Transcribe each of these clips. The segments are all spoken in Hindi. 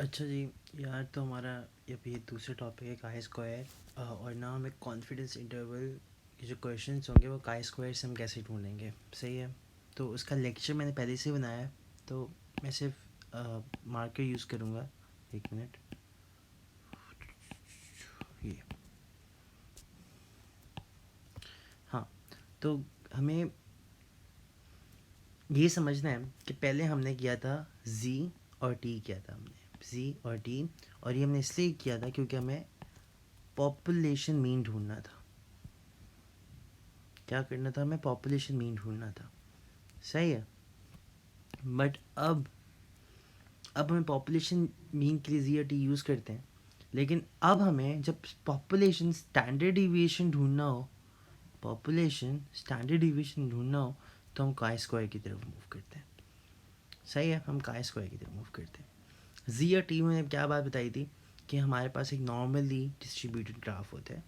अच्छा जी। यार तो हमारा अभी ये दूसरा टॉपिक है काई स्क्वायर, और ना हमें कॉन्फिडेंस इंटरवल के जो क्वेश्चंस होंगे वो काई स्क्वायर से हम कैसे ढूंढेंगे। सही है। तो उसका लेक्चर मैंने पहले से बनाया है, तो मैं सिर्फ मार्कर यूज़ करूँगा। एक मिनट। ये हाँ। तो हमें ये समझना है कि पहले हमने किया था जी और टी किया था हमने जी और टी। और ये हमने इसलिए किया था क्योंकि हमें पॉपुलेशन मीन ढूंढना था। क्या करना था? हमें पॉपुलेशन मीन ढूंढना था। सही है। बट अब हमें पॉपुलेशन मीन के लिए जी टी यूज़ करते हैं, लेकिन अब हमें जब पॉपुलेशन स्टैंडर्ड डिविएशन ढूंढना हो, पॉपुलेशन स्टैंडर्ड डिविएशन ढूंढना हो, तो हम काई स्क्वायर की तरफ मूव करते हैं। सही है, हम काई स्क्वायर की तरफ मूव करते हैं। जी या टी में क्या बात बताई थी कि हमारे पास एक नॉर्मली डिस्ट्रीब्यूटेड ग्राफ होता है,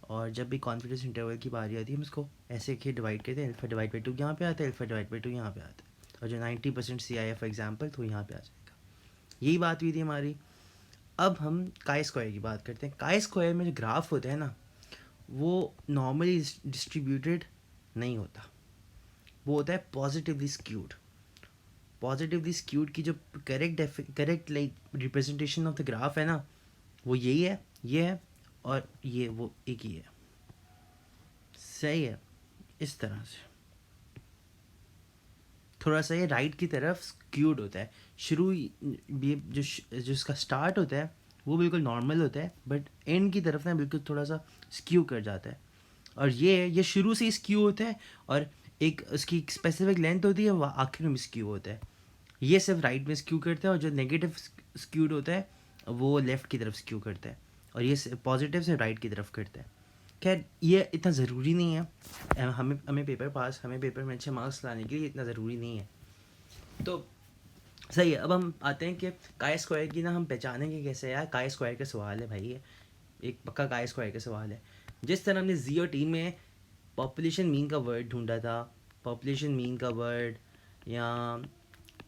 और जब भी कॉन्फिडेंस इंटरवल की बारी आती है हम इसको ऐसे के डिवाइड करते हैं। अल्फा डिवाइड बाई टू यहाँ पे आता है, अल्फा डिवाइड बाई टू यहाँ पे आता है, और जो 90% सी आई फॉर एग्जाम्पल तो यहाँ पे आ जाएगा। यही बात हुई थी हमारी। अब हम काई स्क्वायर की बात करते हैं। काई स्क्वायर में जो ग्राफ होता है ना, वो नॉर्मली डिस्ट्रीब्यूटेड नहीं होता, वो होता है पॉजिटिवली स्क्यूड। पॉजिटिवली स्क्यूड की जो correct like representation of the graph है ना, वो यही है, ये है, और ये वो एक ही है। सही है। इस तरह से थोड़ा सा ये राइट की तरफ स्क्यूड होता है। शुरू ये जो इसका स्टार्ट होता है वो बिल्कुल नॉर्मल होता है, बट एंड की तरफ ना बिल्कुल थोड़ा सा स्क्यू कर जाता है। और ये शुरू से स्क्यू होता है, और एक उसकी स्पेसिफिक लेंथ होती है, वह आखिर में स्क्यू होता है। ये सिर्फ राइट में स्क्यू करता है, और जो नेगेटिव स्क्यूड होता है वो लेफ़्ट की तरफ स्क्यू करता है, और ये पॉजिटिव से राइट की तरफ करता है। खैर ये इतना ज़रूरी नहीं है। हमें पेपर में अच्छे मार्क्स लाने के लिए इतना ज़रूरी नहीं है। तो सही है। अब हम आते हैं कि काई स्क्वायर की ना हम पहचानेंगे कैसे। यार काई स्क्वायर का सवाल है भाई, ये एक पक्का काई स्क्वायर का सवाल है। जिस तरह हमने जी और टी में पॉपुलेशन मीन का वर्ड ढूंढा था, पॉपुलेशन मीन का वर्ड,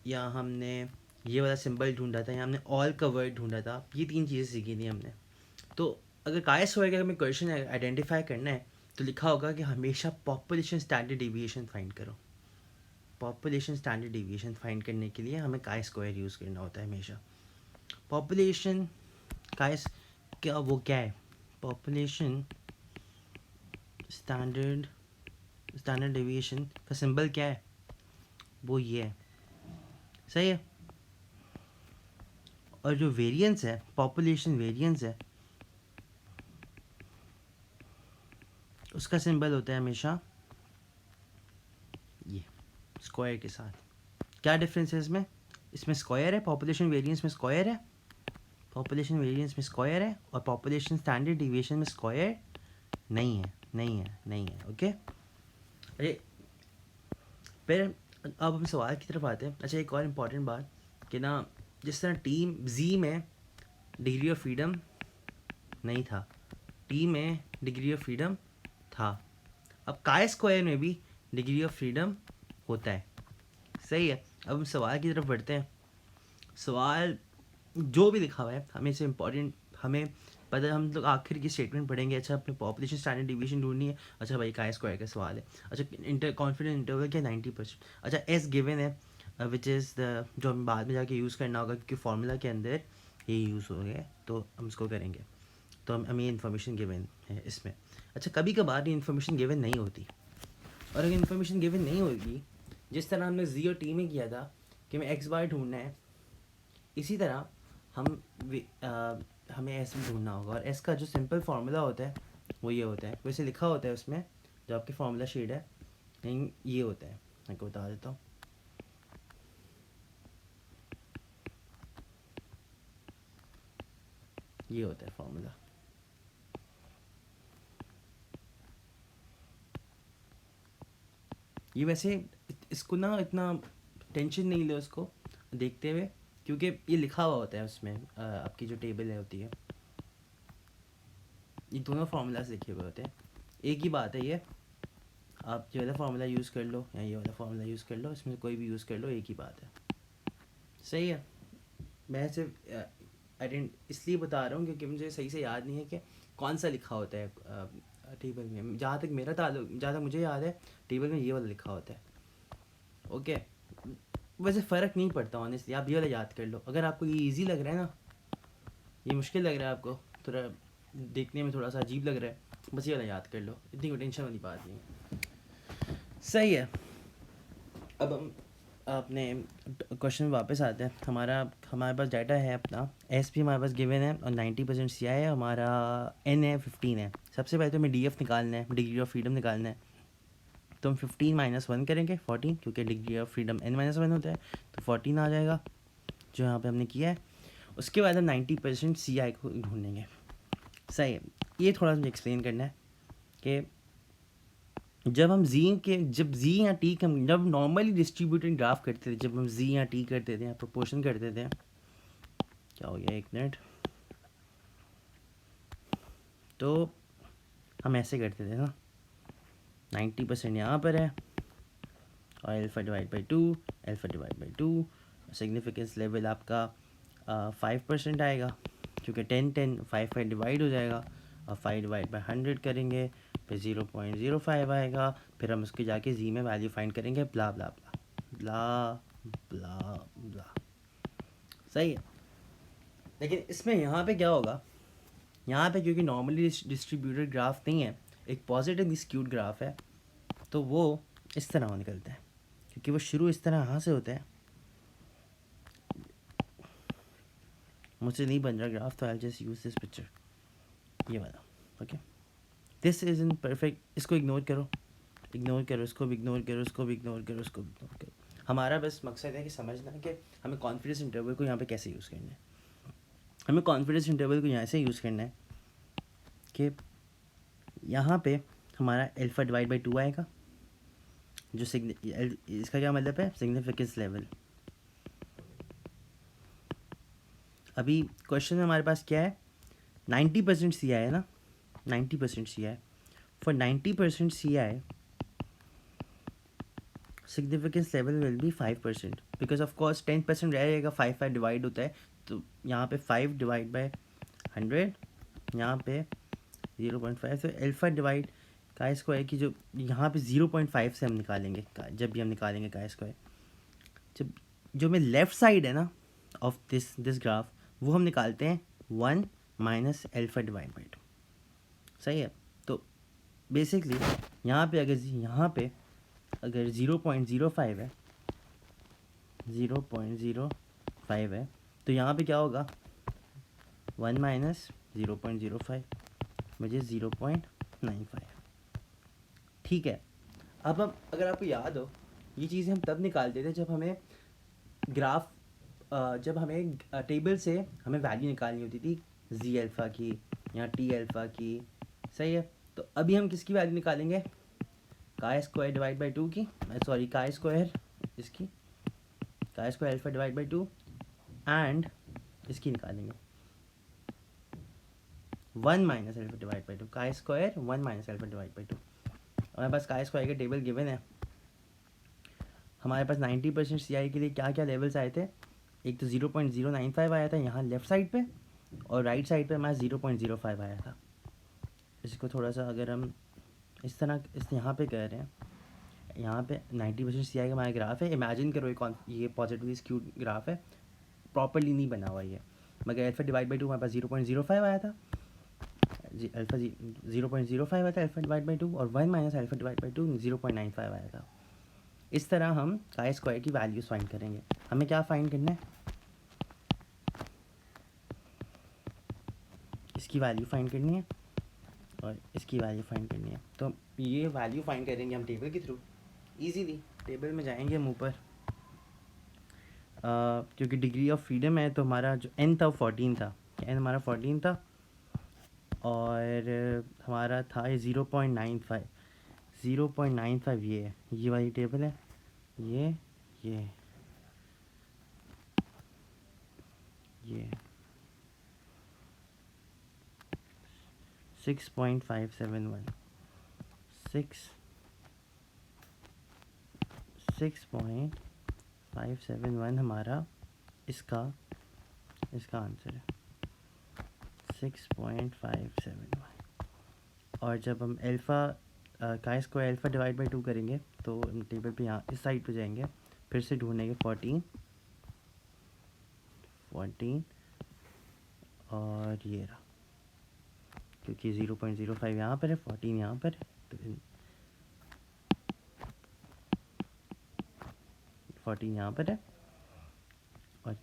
या हमने ये वाला सिंबल ढूंढा था, या हमने ऑल का वर्ड ढूंढा था, ये तीन चीज़ें सीखी थी हमने। तो अगर काई स्क्वायर का हमें क्वेश्चन आइडेंटिफाई करना है, तो लिखा होगा कि हमेशा पॉपुलेशन स्टैंडर्ड डिविएशन फाइंड करो। पॉपुलेशन स्टैंडर्ड डिविएशन फाइंड करने के लिए हमें काई स्क्वायर यूज़ करना होता है हमेशा। पॉपुलेशन काई क्या है? पॉपुलेशन स्टैंडर्ड स्टैंडर्ड डिविएशन का सिंबल क्या है? वो ये है। सही है। और जो वेरिएंस है, पॉपुलेशन वेरिएंस है, उसका सिंबल होता है हमेशा ये स्क्वायर के साथ। क्या डिफरेंस है इसमें? इसमें स्क्वायर है, पॉपुलेशन वेरिएंस में स्क्वायर है, पॉपुलेशन वेरिएंस में स्क्वायर है, और पॉपुलेशन स्टैंडर्ड डिविएशन में स्क्वायर नहीं है, नहीं है, नहीं है। ओके। अरे फिर अब हम सवाल की तरफ आते हैं। अच्छा, एक और इम्पॉर्टेंट बात कि ना, जिस तरह टीम जी में डिग्री ऑफ फ्रीडम नहीं था, टी में डिग्री ऑफ फ्रीडम था, अब काई स्क्वायर में भी डिग्री ऑफ फ्रीडम होता है। सही है। अब हम सवाल की तरफ बढ़ते हैं। सवाल जो भी लिखा हुआ है हमें से इम्पोर्टेंट, हमें पता है, हम लोग आखिर की स्टेटमेंट पढ़ेंगे। अच्छा, अपने पॉपुलेशन स्टैंडर्ड डिवीजन ढूंढनी है। अच्छा भाई, काई स्क्वायर का सवाल है। अच्छा, इंटर कॉन्फिडेंस इंटरवल क्या 90%। अच्छा, एस गिवन है, विच इज़ द जो हमें बाद में जाके यूज़ करना होगा, क्योंकि फार्मूला के अंदर ये यूज़ हो गया, तो हम इसको करेंगे। तो हमें ये इन्फॉर्मेशन गिवन है इसमें। अच्छा, कभी कभार ये इन्फॉर्मेशन गिवन नहीं होती, और अगर इन्फॉर्मेशन गिवन नहीं होगी, जिस तरह हमने जी और टी में किया था कि हमें एक्स बार ढूंढना है, इसी तरह हम हमें एस भी ढूंढना होगा। और एस का जो सिंपल फार्मूला होता है वो ये होता है, वैसे लिखा होता है उसमें जो आपकी फार्मूला शीट है, लेकिन ये होता है, मैं आपको बता देता हूँ। ये होता है फार्मूला। ये वैसे इसको ना इतना टेंशन नहीं ले उसको देखते हुए, क्योंकि ये लिखा हुआ होता है उसमें, आपकी जो टेबल है होती है, ये दोनों फार्मूलाज लिखे हुए होते हैं। एक ही बात है ये, आप ये वाला फार्मूला यूज़ कर लो या ये वाला फार्मूला यूज़ कर लो, इसमें कोई भी यूज़ कर लो, एक ही बात है। सही है। मैं सिर्फ आइडेंट इसलिए बता रहा हूँ क्योंकि मुझे सही से याद नहीं है कि कौन सा लिखा होता है टेबल में। जहाँ तक मेरा ताल्लुक, जहाँ तक मुझे याद है टेबल में ये वाला लिखा होता है। ओके, वैसे फ़र्क नहीं पड़ता ऑनेस्टली, आप ये वाला याद कर लो। अगर आपको ये इजी लग रहा है ना, ये मुश्किल लग रहा है आपको, थोड़ा देखने में थोड़ा सा अजीब लग रहा है, बस ये वाला याद कर लो, इतनी कोई टेंशन वाली बात नहीं है। सही है। अब हम अपने क्वेश्चन में वापस आते हैं। हमारे पास डाटा है अपना, एस पी हमारे पास गिवन है और 90% सी आई है, हमारा एन है 15 है। सबसे पहले तो हमें डी एफ निकालना है, डिग्री ऑफ फ्रीडम निकालना है। तो हम 15 - 1 करेंगे 14, क्योंकि डिग्री ऑफ फ्रीडम n-1 होता है, तो 14 आ जाएगा जो यहाँ पे हमने किया है। उसके बाद हम 90% सी आई को ढूंढेंगे। सही है। ये थोड़ा सा एक्सप्लेन करना है कि जब जी या टी हम जब नॉर्मली डिस्ट्रीब्यूटेड ग्राफ करते थे, जब हम जी या टी करते थे या प्रोपोर्शन करते थे, क्या हो गया, एक मिनट, तो हम ऐसे करते थे ना, 90% यहाँ पर है और alpha divide by 2, alpha divide by 2, significance level आपका 5% आएगा, क्योंकि 10 5 डिवाइड हो जाएगा, और 5 डिवाइड बाई 100 करेंगे, फिर 0.05 आएगा, फिर हम उसके जाके जी में वैल्यू फाइंड करेंगे, ब्ला ब्ला ब्ला ब्ला ब्ला ब्ला। सही है। लेकिन इसमें यहाँ पे क्या होगा, यहाँ पे क्योंकि नॉर्मली डिस्ट्रीब्यूटेड ग्राफ नहीं है, एक पॉजिटिवली स्क्यूड ग्राफ है, तो वो इस तरह निकलता है, क्योंकि वो शुरू इस तरह यहाँ से होता है। मुझसे नहीं बन रहा ग्राफ, तो I just use this picture, ये वाला। Okay, this is in perfect, इसको इग्नोर करो, इसको भी इग्नोर करो, इसको भी इग्नोर करो, इसको भी इग्नोर करो। हमारा बस मकसद है कि समझना कि हमें कॉन्फिडेंस इंटरवल को यहाँ पे कैसे यूज़ करना है। हमें कॉन्फिडेंस इंटरवल को यहाँ से यूज़ करना है कि यहाँ पे हमारा अल्फा डिवाइड बाई 2 आएगा, जो इसका क्या मतलब है, सिग्निफिकेंस लेवल। अभी क्वेश्चन में हमारे पास क्या है, 90% सी आई है ना, 90% C I. For 90% C I significance level will be 5%, because of course 10% रह जाएगा, 5 डिवाइड होता है, तो यहाँ पे 5 डिवाइड बाई 100, यहाँ पे 0.5, तो अल्फा डिवाइड का स्क्वायर की जो यहाँ पे 0.5 से हम निकालेंगे, जब भी हम निकालेंगे का स्क्वायर, जब जो में लेफ़्ट साइड है ना ऑफ दिस ग्राफ, वो हम निकालते हैं 1 माइनस अल्फा डिवाइड बाई 2। सही है। तो बेसिकली यहाँ पे अगर 0.05 है, 0.05 है, तो यहाँ पे क्या होगा, 1 माइनस 0.05 मुझे 0.95। ठीक है। अब हम, अगर आपको याद हो, ये चीज़ें हम तब निकालते थे जब हमें ग्राफ जब हमें टेबल से हमें वैल्यू निकालनी होती थी जी अल्फ़ा की या टी अल्फ़ा की। सही है। तो अभी हम किसकी वैल्यू निकालेंगे, का स्क्वायर डिवाइड बाई 2 की, सॉरी का स्क्वायर इसकी, का square alpha divide by 2 and इसकी निकालेंगे 1 माइनस अल्फ़ा डिवाइड बाई 2, का square 1 minus alpha divide by 2। हमारे पास का स्क्वायर का टेबल गिवन है। हमारे पास 90% सी आई के लिए क्या क्या लेवल्स आए थे, एक तो 0.095 आया था यहाँ लेफ़्ट साइड पे, और राइट साइड पे हमारा 0.05 आया था। इसको थोड़ा सा अगर हम इस तरह यहाँ पे कह रहे हैं, यहाँ पे 90% सी आई का हमारा ग्राफ है, इमेजिन करो ये पॉजिटिवली स्क्यूड ग्राफ है, प्रॉपरली नहीं बना हुआ ये, मगर अल्फ़ा डिवाइड बाई 2 हमारे पास 0.05 आया था, अल्फ़ा 0.05 आया था अल्फ़ा डिवाइड बाई 2, और 1 माइनस अल्फ़ा डिवाइड बाई 2 0.95 आया था। इस तरह हम का स्क्वायर की वैल्यूज़ फाइंड करेंगे। हमें क्या फाइंड करना है, इसकी वैल्यू फाइंड करनी है और इसकी वैल्यू फाइंड करनी है। तो ये वैल्यू फाइंड करेंगे हम टेबल के थ्रू, इजीली टेबल में जाएंगे हम ऊपर, क्योंकि डिग्री ऑफ फ्रीडम है, तो हमारा जो n था 14 था, n हमारा 14 था, और हमारा था ये 0.95, 0.95 ये वाली टेबल है, ये 6.571, 6.571 हमारा इसका इसका आंसर है 6.57y। और जब हम अल्फ़ा का स्क्वायर अल्फ़ा डिवाइड बाई 2 करेंगे तो हम टेबल पे यहाँ इस साइड पे जाएंगे, फिर से ढूंढेंगे 14 और ये रहा, क्योंकि 0.05 यहाँ पर है, 14 यहाँ पर है, तो 14 यहाँ पर है और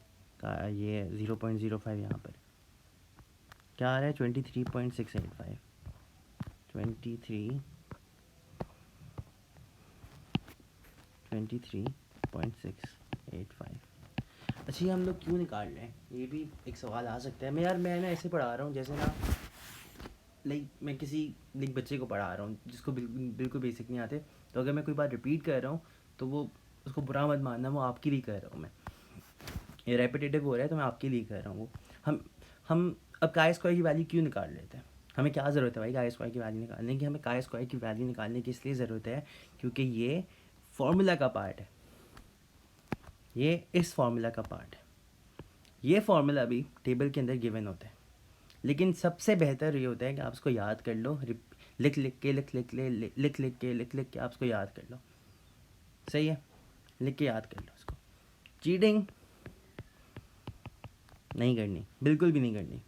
ये 0.05 यहाँ पर क्या आ रहा है 23.685 23.685। अच्छा, ये हम लोग क्यों निकाल रहे हैं, ये भी एक सवाल आ सकता है। मैं ना ऐसे पढ़ा रहा हूँ जैसे ना मैं किसी बच्चे को पढ़ा रहा हूँ जिसको बिल्कुल बेसिक नहीं आते, तो अगर मैं कोई बात रिपीट कर रहा हूँ तो वो उसको बुरा मत मानना, वो आपके लिए कर रहा हूँ मैं, ये रेपिटेटिव हो रहा है तो मैं आपके लिए कर रहा हूँ वो। हम अब काय स्क्वायर की वैल्यू क्यों निकाल लेते हैं, हमें क्या ज़रूरत है भाई काय स्क्वायर की वैल्यू निकालने की? हमें काय स्क्वायर की वैल्यू निकालने की इसलिए ज़रूरत है क्योंकि ये फार्मूला का पार्ट है, ये इस फार्मूला का पार्ट है। ये फार्मूला भी टेबल के अंदर गिवन होता है, लेकिन सबसे बेहतर ये होता है कि आप उसको याद कर लो, लिख के आप उसको याद कर लो। सही है, लिख के याद कर लो उसको। चीटिंग नहीं करनी, बिल्कुल भी नहीं करनी।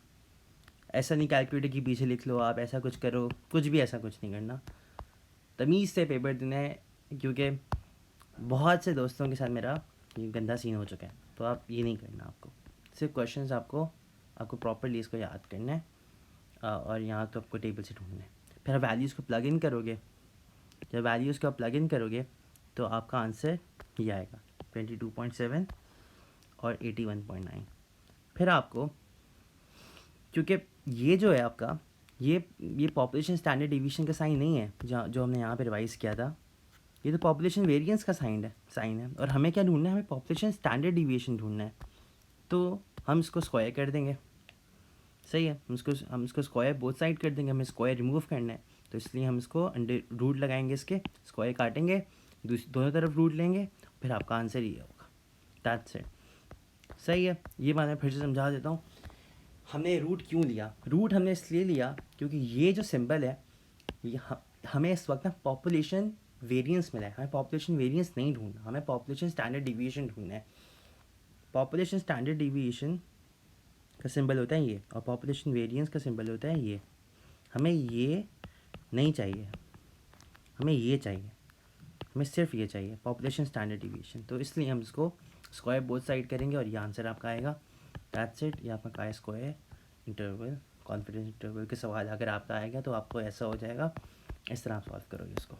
ऐसा नहीं कैलकुलेटर के पीछे लिख लो आप, ऐसा कुछ करो, कुछ भी ऐसा कुछ नहीं करना। तमीज़ से पेपर देना है, क्योंकि बहुत से दोस्तों के साथ मेरा ये गंदा सीन हो चुका है, तो आप ये नहीं करना। आपको सिर्फ क्वेश्चंस आपको प्रॉपरली इसको याद करना है और यहाँ तो आपको टेबल से ढूंढना है। फिर आप वैल्यूज़ को प्लग इन करोगे, जब वैल्यूज़ को प्लग इन करोगे तो आपका आंसर ये आएगा 22.7 और 81.9। फिर आपको, क्योंकि ये जो है आपका ये पॉपुलेशन स्टैंडर्ड डिवीजन का साइन नहीं है जो हमने यहाँ पे रिवाइज़ किया था, ये तो पॉपुलेशन वेरिएंस का साइन है और हमें क्या ढूंढना है, हमें पॉपुलेशन स्टैंडर्ड डिवीएशन ढूंढना है। तो हम इसको स्क्वायर कर देंगे, सही है, हम इसको स्क्वायर बोथ साइड कर देंगे, हमें स्क्वायर रिमूव करना है, तो इसलिए हम इसको अंडर रूट लगाएंगे, इसके स्क्वायर काटेंगे, दोनों तरफ रूट लेंगे, फिर आपका आंसर ये होगा। That's it. सही है, ये बात मैं फिर से समझा देता हूँ। हमने रूट क्यों लिया, रूट हमने इसलिए लिया क्योंकि ये जो सिंबल है ये हमें इस वक्त ना पॉपुलेशन वेरिएंस मिला है, हमें पॉपुलेशन वेरिएंस नहीं ढूंढना, हमें पॉपुलेशन स्टैंडर्ड डिवीएशन ढूंढना है। पॉपुलेशन स्टैंडर्ड डिवीएशन का सिंबल होता है ये और पॉपुलेशन वेरिएंस का सिंबल होता है ये। हमें ये नहीं चाहिए, हमें ये चाहिए, हमें सिर्फ ये चाहिए पॉपुलेशन स्टैंडर्ड डिवीएशन। तो इसलिए हम इसको स्क्वायर बोथ साइड करेंगे और ये आंसर आपका आएगा। That's it. ये आपका chi square interval confidence interval के सवाल अगर आपका आएगा तो आपको ऐसा हो जाएगा, इस तरह आप सॉल्व करोगे इसको।